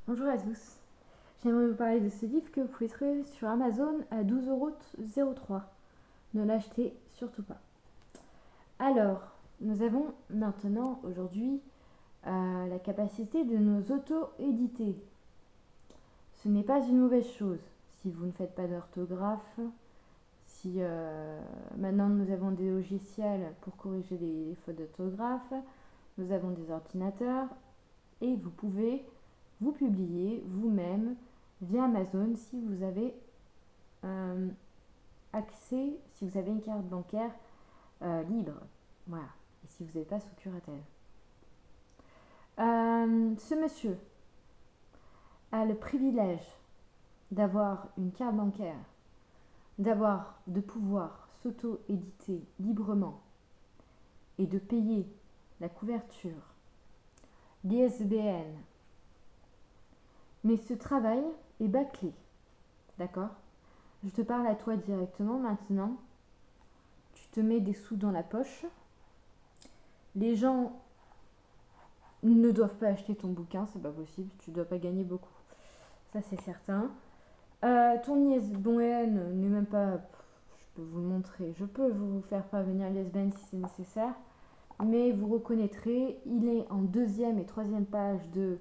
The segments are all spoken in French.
Bonjour à tous. J'aimerais vous parler de ce livre que vous pouvez trouver sur Amazon à 12,03 €. Ne l'achetez surtout pas. Alors, nous avons maintenant, aujourd'hui, la capacité de nous auto-éditer. Ce n'est pas une mauvaise chose. Si vous ne faites pas d'orthographe, si maintenant nous avons des logiciels pour corriger les fautes d'orthographe, nous avons des ordinateurs et vous pouvez vous publier vous-même via Amazon si vous avez accès, si vous avez une carte bancaire libre. Voilà. Et si vous n'êtes pas sous curatelle. Ce monsieur a le privilège d'avoir une carte bancaire, de pouvoir s'auto-éditer librement et de payer la couverture, l'ISBN. Mais ce travail est bâclé, d'accord? Je te parle à toi directement maintenant. Tu te mets des sous dans la poche. Les gens ne doivent pas acheter ton bouquin, c'est pas possible. Tu dois pas gagner beaucoup. Ça, c'est certain. Ton ISBN n'est même pas. Je peux vous le montrer. Je peux vous faire parvenir l'ISBN si c'est nécessaire. Mais vous reconnaîtrez, il est en deuxième et troisième page de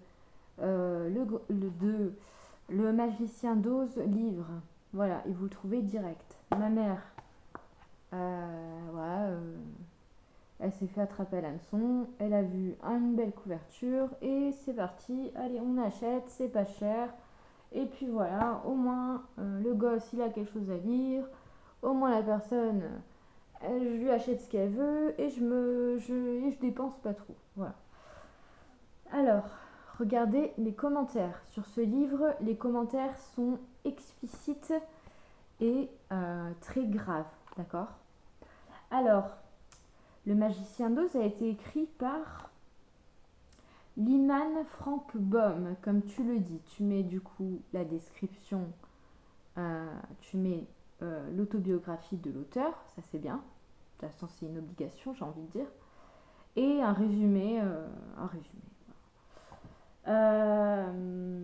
le Magicien d'Oz livre. Voilà, et vous le trouvez direct. Ma mère, voilà, elle s'est fait attraper à l'hameçon, elle a vu une belle couverture et c'est parti, allez on achète, c'est pas cher. Et puis voilà, au moins le gosse il a quelque chose à lire, au moins la personne, je lui achète ce qu'elle veut et je dépense pas trop. Voilà. Alors, regardez les commentaires. Sur ce livre, les commentaires sont explicites et très graves, d'accord? Alors, Le Magicien d'Oz a été écrit par Lyman Frank Baum, comme tu le dis. Tu mets du coup la description, tu mets l'autobiographie de l'auteur, ça c'est bien. De toute façon, c'est une obligation, j'ai envie de dire. Et un résumé.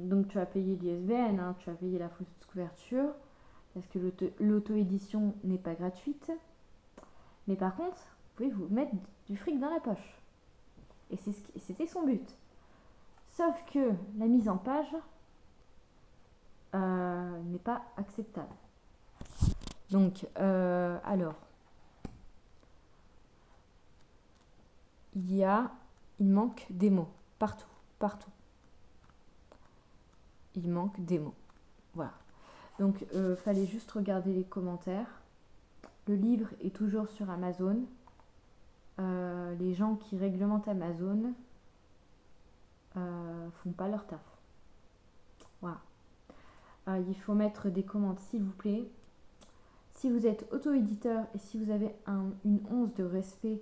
Donc tu as payé l'ISBN, hein, tu as payé la fausse couverture, parce que l'auto-édition n'est pas gratuite. Mais par contre, vous pouvez vous mettre du fric dans la poche. Et c'était son but. Sauf que la mise en page n'est pas acceptable. Donc, alors, il manque des mots. Partout, partout. Il manque des mots. Voilà. Donc, fallait juste regarder les commentaires. Le livre est toujours sur Amazon. Les gens qui réglementent Amazon font pas leur taf. Voilà. Il faut mettre des commandes, s'il vous plaît. Si vous êtes auto-éditeur et si vous avez une once de respect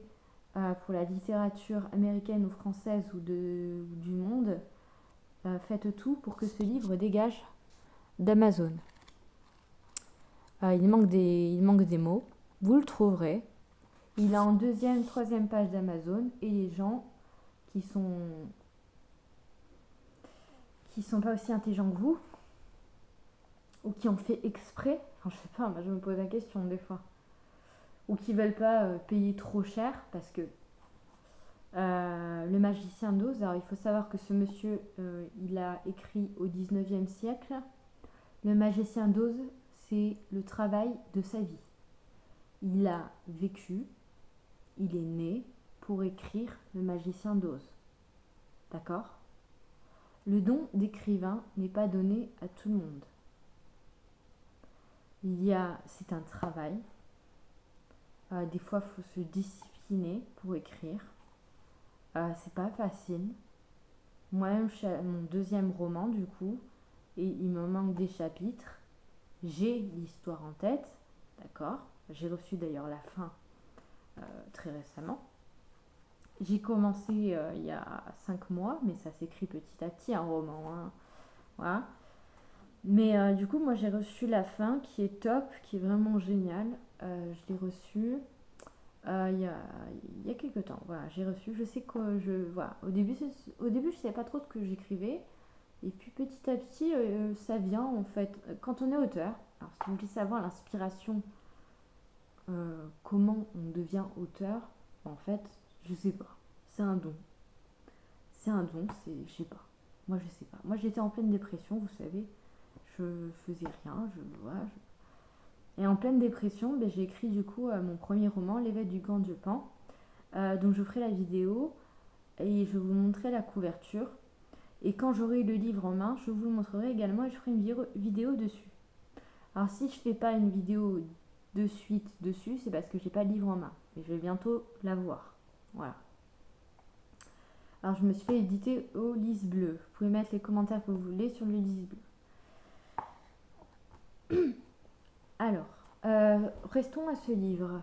pour la littérature américaine ou française ou du monde, faites tout pour que ce livre dégage d'Amazon. Il manque des mots. Vous le trouverez. Il est en deuxième, troisième page d'Amazon et les gens qui sont pas aussi intelligents que vous ou qui ont fait exprès, enfin, je sais pas, moi je me pose la question des fois, ou qui veulent pas payer trop cher parce que le Magicien d'Oz, alors il faut savoir que ce monsieur il a écrit au 19e siècle. Le Magicien d'Oz, c'est le travail de sa vie. Il a vécu, il est né pour écrire Le Magicien d'Oz. D'accord? Le don d'écrivain n'est pas donné à tout le monde. C'est un travail. Des fois, il faut se discipliner pour écrire. C'est pas facile. Moi-même, je suis à mon deuxième roman, du coup, et il me manque des chapitres. J'ai l'histoire en tête, d'accord? J'ai reçu d'ailleurs la fin très récemment. J'ai commencé il y a 5 mois, mais ça s'écrit petit à petit, un roman, hein. Voilà. Mais du coup, moi j'ai reçu la fin qui est top, qui est vraiment géniale. Je l'ai reçue il y a quelques temps. Voilà, j'ai reçu. Je sais que voilà. Au début, je ne savais pas trop ce que j'écrivais. Et puis petit à petit, ça vient en fait. Quand on est auteur, alors si vous voulez savoir l'inspiration, comment on devient auteur, en fait, je sais pas. C'est un don. C'est un don, je sais pas. Moi, je sais pas. Moi, j'étais en pleine dépression, vous savez. Je faisais rien, voilà. Et en pleine dépression, ben, j'ai écrit du coup mon premier roman, L'évêque du Grand Dieu Pan. Donc je ferai la vidéo et je vous montrerai la couverture. Et quand j'aurai le livre en main, je vous le montrerai également et je ferai une vidéo dessus. Alors si je fais pas une vidéo de suite dessus, c'est parce que j'ai pas le livre en main. Mais je vais bientôt l'avoir. Voilà. Alors je me suis fait éditer au lys bleu. Vous pouvez mettre les commentaires que vous voulez sur le lys bleu. Alors, restons à ce livre.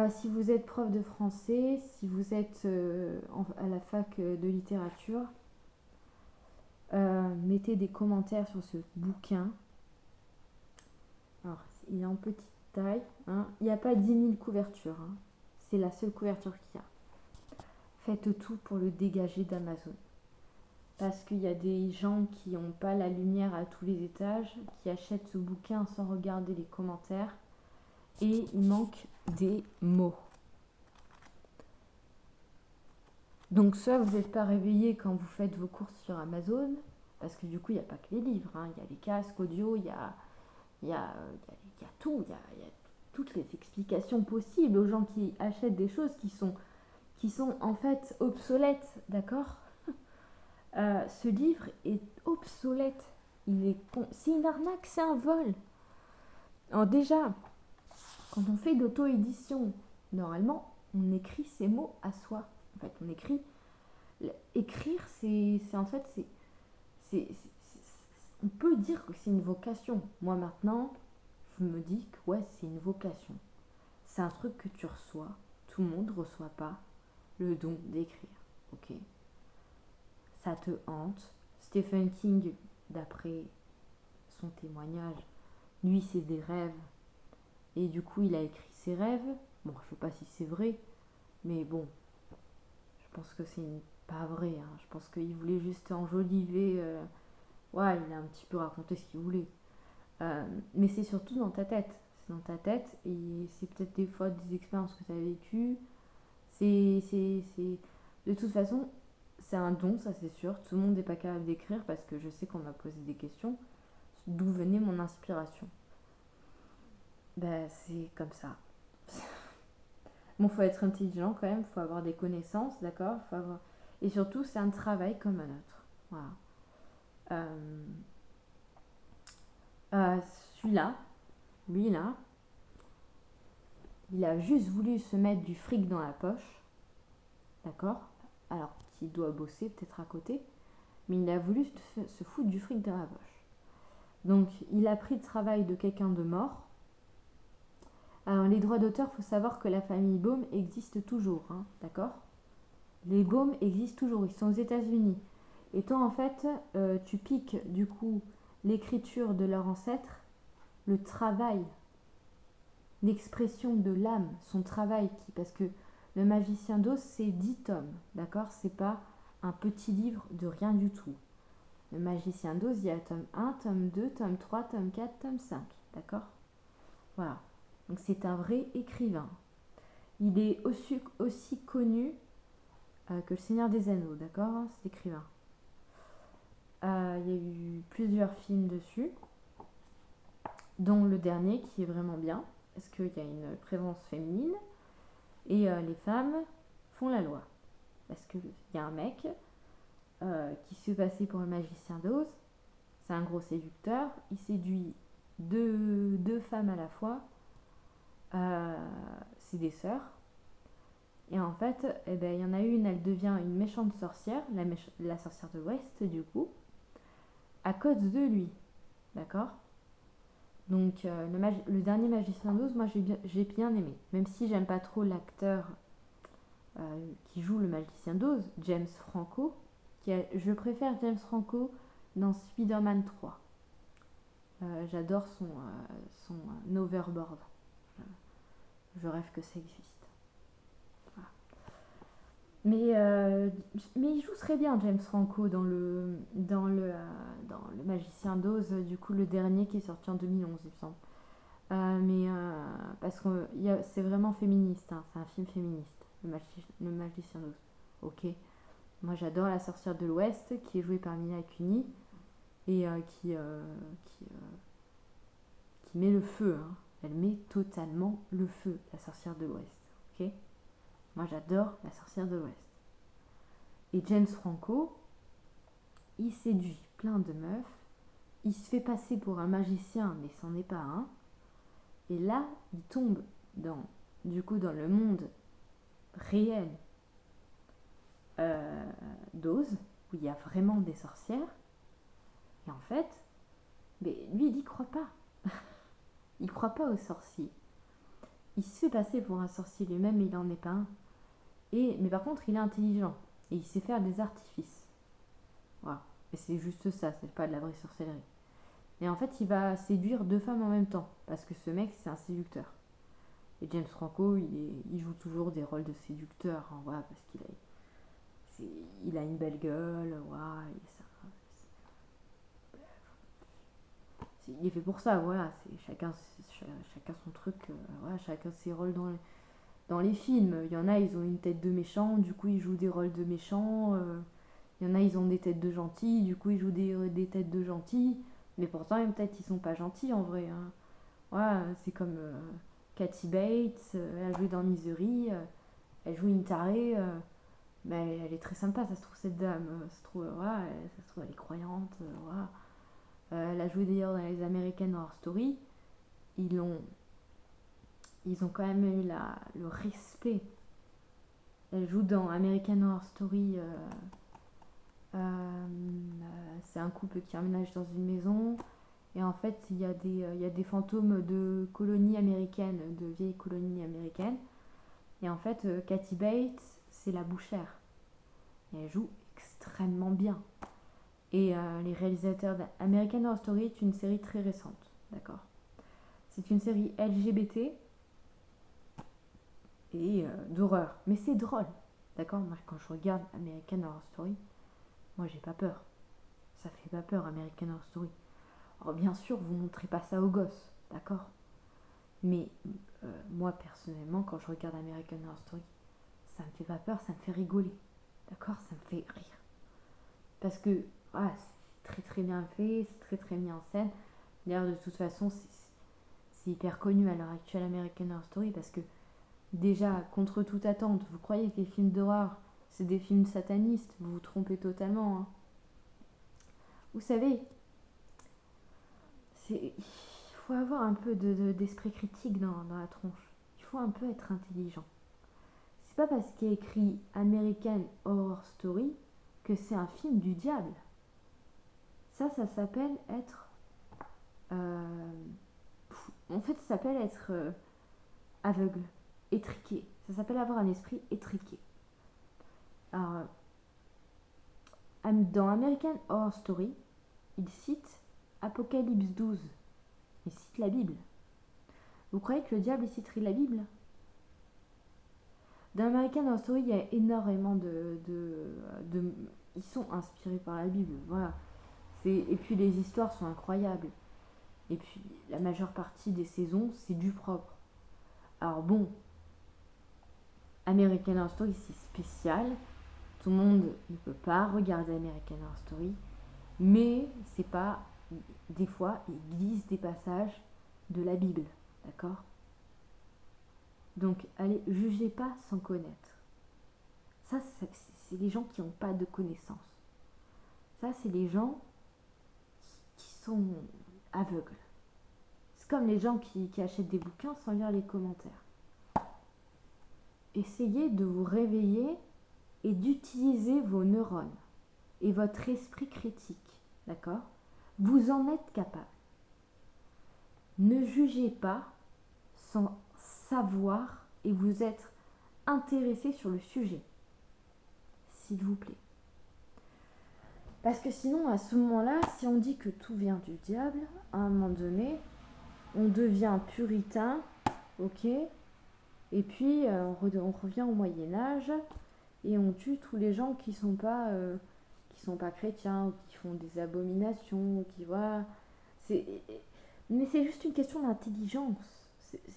Si vous êtes prof de français, si vous êtes à la fac de littérature, mettez des commentaires sur ce bouquin. Alors, il est en petite taille. Hein. Il n'y a pas 10 000 couvertures. Hein. C'est la seule couverture qu'il y a. Faites tout pour le dégager d'Amazon. Parce qu'il y a des gens qui n'ont pas la lumière à tous les étages, qui achètent ce bouquin sans regarder les commentaires. Et il manque des mots. Donc soit vous n'êtes pas réveillé quand vous faites vos courses sur Amazon, parce que du coup il n'y a pas que les livres, hein. Il y a les casques audio, il y a tout, il y a toutes les explications possibles aux gens qui achètent des choses qui sont en fait obsolètes, d'accord. Ce livre est obsolète, c'est une arnaque, c'est un vol. Alors déjà, quand on fait d'auto-édition, normalement on écrit ses mots à soi. En fait, on écrit. Écrire, c'est en fait, on peut dire que c'est une vocation. Moi maintenant, je me dis que ouais, c'est une vocation. C'est un truc que tu reçois. Tout le monde ne reçoit pas le don d'écrire. Ok. Ça te hante. Stephen King, d'après son témoignage, lui, c'est des rêves. Et du coup, il a écrit ses rêves. Bon, je sais pas si c'est vrai, mais bon, je pense que c'est pas vrai. Hein. Je pense qu'il voulait juste enjoliver. Ouais, il a un petit peu raconté ce qu'il voulait. Mais c'est surtout dans ta tête. C'est dans ta tête et c'est peut-être des fois des expériences que tu as vécues. De toute façon, c'est un don, ça c'est sûr. Tout le monde n'est pas capable d'écrire parce que je sais qu'on m'a posé des questions. D'où venait mon inspiration? Ben, c'est comme ça. Bon, faut être intelligent quand même, faut avoir des connaissances, d'accord, et surtout, c'est un travail comme un autre. Voilà. Celui-là, lui là, il a juste voulu se mettre du fric dans la poche, d'accord, alors qu'il doit bosser peut-être à côté, mais il a voulu se foutre du fric dans la poche. Donc, il a pris le travail de quelqu'un de mort. Alors, les droits d'auteur, il faut savoir que la famille Baum existe toujours, hein, d'accord. Les Baum existent toujours, ils sont aux États-Unis. Et toi, en fait, tu piques du coup l'écriture de leur ancêtre, le travail, l'expression de l'âme, son travail, parce que le Magicien d'Oz, c'est 10 tomes, d'accord. C'est pas un petit livre de rien du tout. Le Magicien d'Oz, il y a tome 1, tome 2, tome 3, tome 4, tome 5, d'accord. Voilà. Donc c'est un vrai écrivain. Il est aussi connu que le Seigneur des Anneaux, d'accord, cet écrivain. Il y a eu plusieurs films dessus, dont le dernier qui est vraiment bien, parce qu'il y a une présence féminine, et les femmes font la loi. Parce qu'il y a un mec qui se fait passer pour le Magicien d'Oz, c'est un gros séducteur, il séduit deux femmes à la fois, c'est des sœurs, et en fait, eh ben, il y en a une, elle devient une méchante sorcière, la sorcière de l'Ouest du coup, à cause de lui, d'accord. Donc le dernier Magicien d'Oz, moi j'ai bien aimé, même si j'aime pas trop l'acteur qui joue le Magicien d'Oz, James Franco, je préfère James Franco dans Spider-Man 3. J'adore son Overboard. Je rêve que ça existe. Voilà. Mais il joue très bien, James Franco, dans le Magicien d'Oz, du coup, le dernier qui est sorti en 2011, il me semble. Parce que c'est vraiment féministe, hein, c'est un film féministe, le Magicien d'Oz. Ok. Moi, j'adore La Sorcière de l'Ouest, qui est jouée par Mila Kunis, et qui met le feu, hein. Elle met totalement le feu, La Sorcière de l'Ouest. Ok. Moi, j'adore La Sorcière de l'Ouest. Et James Franco, il séduit plein de meufs, il se fait passer pour un magicien, mais c'en est pas un. Et là, il tombe dans le monde réel d'Oz, où il y a vraiment des sorcières. Et en fait, mais lui, il y croit pas. Il croit pas aux sorciers. Il se fait passer pour un sorcier lui-même, mais il n'en est pas un. Mais par contre, il est intelligent. Et il sait faire des artifices. Voilà. Et c'est juste ça, c'est pas de la vraie sorcellerie. Et en fait, il va séduire deux femmes en même temps. Parce que ce mec, c'est un séducteur. Et James Franco, il joue toujours des rôles de séducteur. Hein, voilà, parce il a une belle gueule. Voilà, il est fait pour ça. Voilà, chacun son truc. Voilà, chacun ses rôles dans les films. Il y en a, ils ont une tête de méchant. Du coup, ils jouent des rôles de méchants. Il y en a, ils ont des têtes de gentils. Du coup, ils jouent des têtes de gentils. Mais pourtant, même peut-être, ils sont pas gentils en vrai. Hein. Voilà, c'est comme Kathy Bates, elle a joué dans Misery, elle joue une tarée, mais elle est très sympa, ça se trouve, cette dame. Ça se trouve, voilà, ça se trouve, elle est croyante. Voilà. Elle a joué d'ailleurs dans les American Horror Story. Ils ont, ils ont quand même eu le respect. Elle joue dans American Horror Story. C'est un couple qui emménage dans une maison. Et en fait, il y a des fantômes de colonies américaines, de vieilles colonies américaines. Et en fait, Kathy Bates, c'est la bouchère. Et elle joue extrêmement bien. Et les réalisateurs d'American Horror Story est une série très récente, d'accord. C'est une série LGBT et d'horreur. Mais c'est drôle, d'accord. Moi, quand je regarde American Horror Story, moi, j'ai pas peur. Ça fait pas peur, American Horror Story. Alors, bien sûr, vous montrez pas ça aux gosses, d'accord. Mais moi, personnellement, quand je regarde American Horror Story, ça me fait pas peur, ça me fait rigoler, d'accord. Ça me fait rire. Parce que c'est très très bien fait, c'est très très mis en scène. D'ailleurs, de toute façon, c'est hyper connu à l'heure actuelle, American Horror Story, parce que déjà, contre toute attente, vous croyez que les films d'horreur, c'est des films satanistes, vous vous trompez totalement. Hein. Vous savez, il faut avoir un peu d'esprit critique dans la tronche. Il faut un peu être intelligent. C'est pas parce qu'il y a écrit American Horror Story que c'est un film du diable. Ça s'appelle être... en fait, ça s'appelle être aveugle, étriqué. Ça s'appelle avoir un esprit étriqué. Alors, dans American Horror Story, il cite Apocalypse 12. Il cite la Bible. Vous croyez que le diable citerait la Bible? Dans American Horror Story, il y a énormément ils sont inspirés par la Bible, voilà. Et puis les histoires sont incroyables. Et puis la majeure partie des saisons, c'est du propre. Alors bon, American Horror Story, c'est spécial. Tout le monde ne peut pas regarder American Horror Story. Mais c'est pas... Des fois, ils glissent des passages de la Bible. D'accord? Donc, allez, jugez pas sans connaître. Ça, c'est les gens qui n'ont pas de connaissances. Ça, c'est les gens qui sont aveugles. C'est comme les gens qui achètent des bouquins sans lire les commentaires. Essayez de vous réveiller et d'utiliser vos neurones et votre esprit critique. D'accord? Vous en êtes capable. Ne jugez pas sans savoir et vous être intéressé sur le sujet. S'il vous plaît. Parce que sinon, à ce moment-là, si on dit que tout vient du diable, à un moment donné, on devient puritain, ok? Et puis, on revient au Moyen-Âge, et on tue tous les gens qui sont pas chrétiens ou qui font des abominations ou qui voilà. C'est mais c'est juste une question d'intelligence.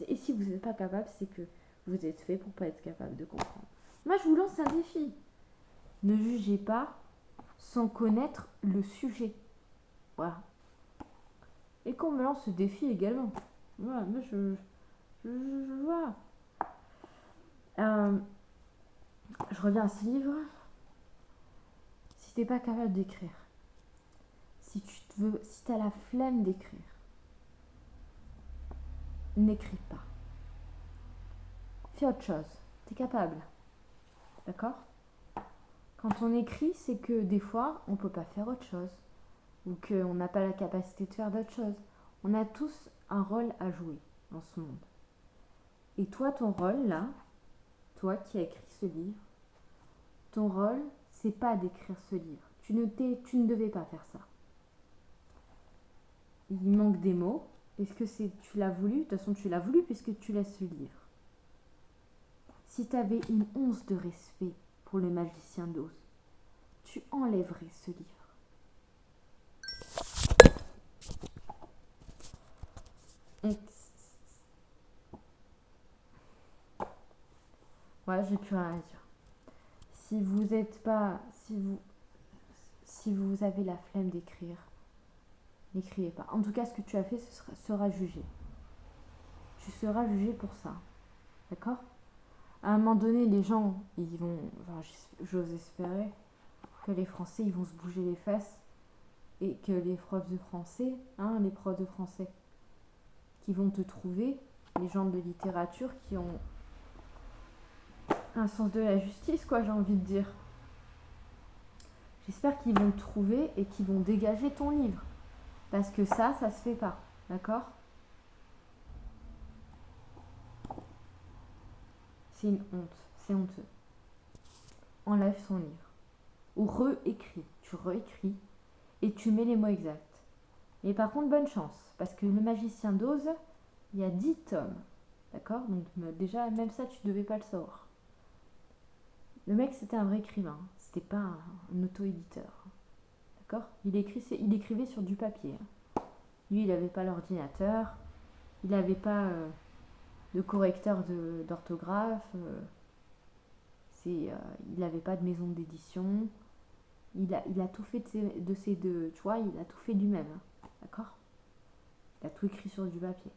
Et si vous n'êtes pas capable, c'est que vous êtes fait pour pas être capable de comprendre. Moi, je vous lance un défi. Ne jugez pas sans connaître le sujet. Voilà. Et qu'on me lance ce défi également. Voilà, moi je vois. Je reviens à ce livre. Si t'es pas capable d'écrire, si t'as la flemme d'écrire, n'écris pas. Fais autre chose. T'es capable. D'accord? Quand on écrit, c'est que des fois, on peut pas faire autre chose. Ou qu'on n'a pas la capacité de faire d'autres choses. On a tous un rôle à jouer dans ce monde. Et toi, ton rôle, là, toi qui as écrit ce livre, ton rôle, c'est pas d'écrire ce livre. Tu ne devais pas faire ça. Il manque des mots. Est-ce que tu l'as voulu? De toute façon, tu l'as voulu puisque tu laisses ce livre. Si tu avais une once de respect pour le magicien d'Oz, tu enlèverais ce livre. Ouais, j'ai plus rien à dire. Si vous êtes pas, si vous avez la flemme d'écrire, n'écrivez pas. En tout cas, ce que tu as fait sera jugé. Tu seras jugé pour ça. D'accord? À un moment donné, les gens, ils vont, enfin, j'ose espérer que les Français, ils vont se bouger les fesses et que les profs de français, les profs de français, qui vont te trouver, les gens de littérature qui ont un sens de la justice, quoi, j'ai envie de dire. J'espère qu'ils vont te trouver et qu'ils vont dégager ton livre. Parce que ça se fait pas. D'accord? C'est une honte. C'est honteux. Enlève son livre. Ou réécris. Tu réécris et tu mets les mots exacts. Mais par contre, bonne chance. Parce que le magicien d'Oz, il y a 10 tomes. D'accord? Donc déjà, même ça, tu devais pas le savoir. Le mec, c'était un vrai écrivain. C'était pas un auto-éditeur. D'accord? Il écrivait sur du papier. Lui, il n'avait pas l'ordinateur. Il n'avait pas de correcteur d'orthographe. Il n'avait pas de maison d'édition. Il a tout fait de ses deux. Tu vois, il a tout fait lui-même. D'accord? Il a tout écrit sur du papier.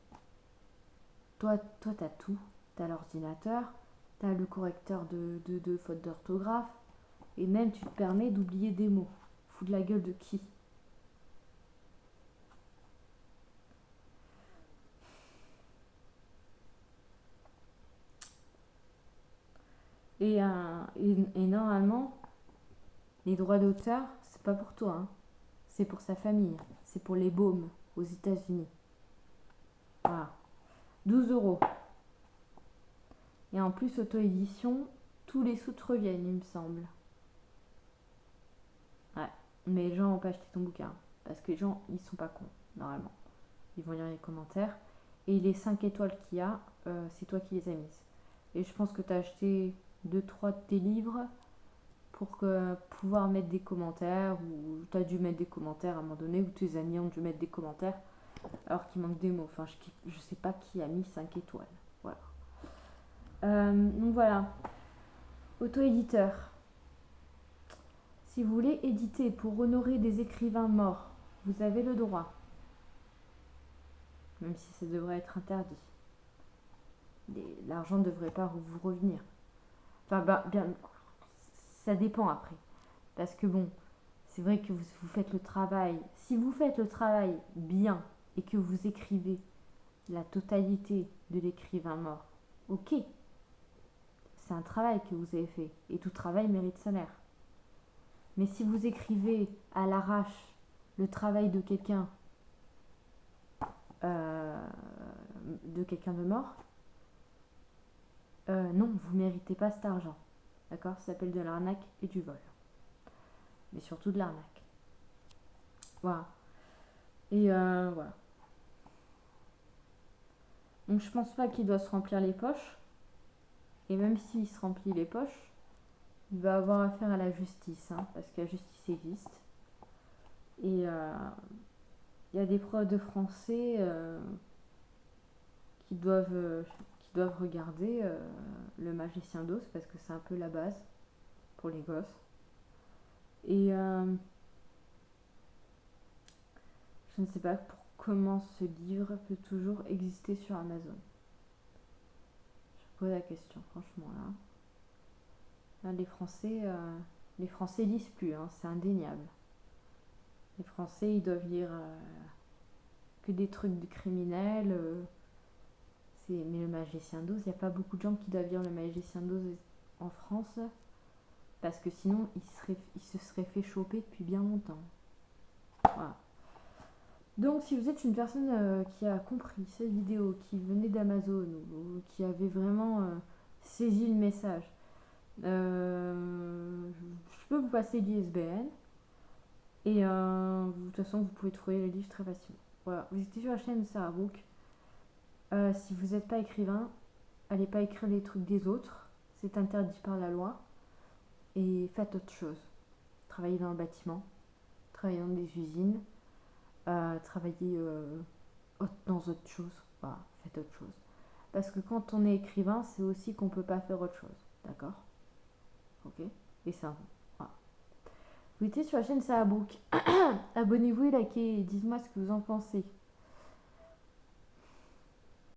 Toi, t'as tout. T'as l'ordinateur. T'as le correcteur de fautes d'orthographe. Et même, tu te permets d'oublier des mots. Fous de la gueule de qui? Et normalement, les droits d'auteur, c'est pas pour toi. Hein. C'est pour sa famille. C'est pour les baumes aux États-Unis. Voilà. 12 €. Et en plus, auto-édition, tous les sous te reviennent, il me semble. Ouais. Mais les gens n'ont pas acheté ton bouquin. Parce que les gens, ils sont pas cons, normalement. Ils vont lire les commentaires. Et les 5 étoiles qu'il y a, c'est toi qui les as mises. Et je pense que tu as acheté 2-3 de tes livres pour pouvoir mettre des commentaires. Ou tu as dû mettre des commentaires à un moment donné. Ou tes amis ont dû mettre des commentaires. Alors qu'il manque des mots. Enfin, je sais pas qui a mis 5 étoiles. Voilà. Donc voilà. Auto-éditeur. Si vous voulez éditer pour honorer des écrivains morts, vous avez le droit. Même si ça devrait être interdit. L'argent ne devrait pas vous revenir. Enfin, bien, ça dépend après. Parce que bon, c'est vrai que vous faites le travail. Si vous faites le travail bien et que vous écrivez la totalité de l'écrivain mort, ok. C'est un travail que vous avez fait. Et tout travail mérite salaire. Mais si vous écrivez à l'arrache le travail de quelqu'un de mort, non, vous ne méritez pas cet argent. D'accord? Ça s'appelle de l'arnaque et du vol. Mais surtout de l'arnaque. Voilà. Et voilà. Donc je pense pas qu'il doit se remplir les poches. Et même s'il se remplit les poches, il va avoir affaire à la justice, hein, parce que la justice existe. Et il y a des profs de français qui doivent regarder le Magicien d'Oz, parce que c'est un peu la base pour les gosses. Et je ne sais pas comment ce livre peut toujours exister sur Amazon. Je pose la question, franchement, là. Là, les Français lisent plus, hein, c'est indéniable. Les Français, ils doivent lire que des trucs de criminels. Mais le Magicien d'Oz, il n'y a pas beaucoup de gens qui doivent lire le Magicien d'Oz en France, parce que sinon, ils se seraient fait choper depuis bien longtemps. Voilà. Donc, si vous êtes une personne qui a compris cette vidéo, qui venait d'Amazon, ou qui avait vraiment saisi le message, je peux vous passer l'ISBN. Et de toute façon, vous pouvez trouver le livre très facilement. Voilà, vous étiez sur la chaîne Sarah Book. Si vous n'êtes pas écrivain, allez pas écrire les trucs des autres. C'est interdit par la loi. Et faites autre chose. Travaillez dans le bâtiment, travaillez dans des usines, travaillez dans autre chose. Voilà, faites autre chose. Parce que quand on est écrivain, c'est aussi qu'on peut pas faire autre chose. D'accord? Ok? Et ça, voilà. Vous étiez sur la chaîne Sarah Book. Abonnez-vous et likez et dites-moi ce que vous en pensez.